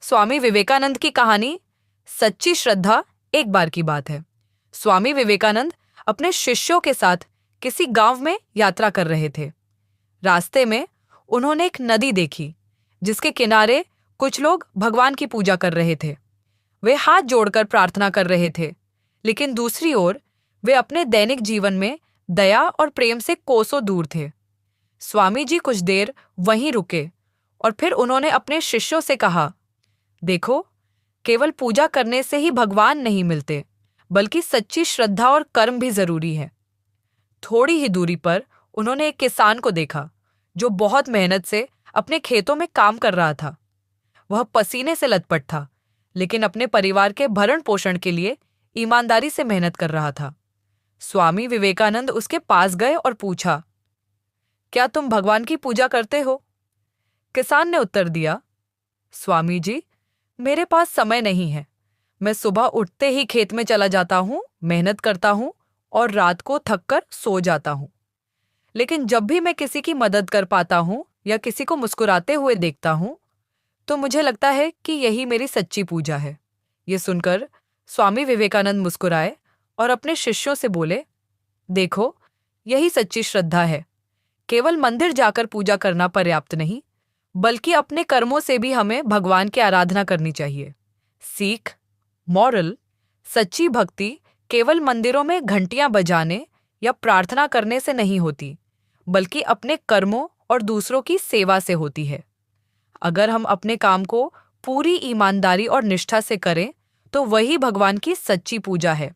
स्वामी विवेकानंद की कहानी सच्ची श्रद्धा। एक बार की बात है। स्वामी विवेकानंद अपने शिष्यों के साथ किसी गांव में यात्रा कर रहे थे। रास्ते में उन्होंने एक नदी देखी जिसके किनारे कुछ लोग भगवान की पूजा कर रहे थे। वे हाथ जोड़कर प्रार्थना कर रहे थे, लेकिन दूसरी ओर वे अपने दैनिक जीवन में दया और प्रेम से कोसों दूर थे। स्वामी जी कुछ देर वहीं रुके और फिर उन्होंने अपने शिष्यों से कहा, देखो, केवल पूजा करने से ही भगवान नहीं मिलते, बल्कि सच्ची श्रद्धा और कर्म भी जरूरी है। थोड़ी ही दूरी पर उन्होंने एक किसान को देखा जो बहुत मेहनत से अपने खेतों में काम कर रहा था। वह पसीने से लथपथ था, लेकिन अपने परिवार के भरण पोषण के लिए ईमानदारी से मेहनत कर रहा था। स्वामी विवेकानंद उसके पास गए और पूछा, क्या तुम भगवान की पूजा करते हो? किसान ने उत्तर दिया, स्वामी जी, मेरे पास समय नहीं है। मैं सुबह उठते ही खेत में चला जाता हूँ, मेहनत करता हूँ और रात को थककर सो जाता हूँ। लेकिन जब भी मैं किसी की मदद कर पाता हूँ या किसी को मुस्कुराते हुए देखता हूँ, तो मुझे लगता है कि यही मेरी सच्ची पूजा है। ये सुनकर स्वामी विवेकानंद मुस्कुराए और अपने शिष्यों से बोले, देखो, यही सच्ची श्रद्धा है। केवल मंदिर जाकर पूजा करना पर्याप्त नहीं, बल्कि अपने कर्मों से भी हमें भगवान की आराधना करनी चाहिए। सीख, मॉरल, सच्ची भक्ति केवल मंदिरों में घंटियां बजाने या प्रार्थना करने से नहीं होती, बल्कि अपने कर्मों और दूसरों की सेवा से होती है। अगर हम अपने काम को पूरी ईमानदारी और निष्ठा से करें, तो वही भगवान की सच्ची पूजा है।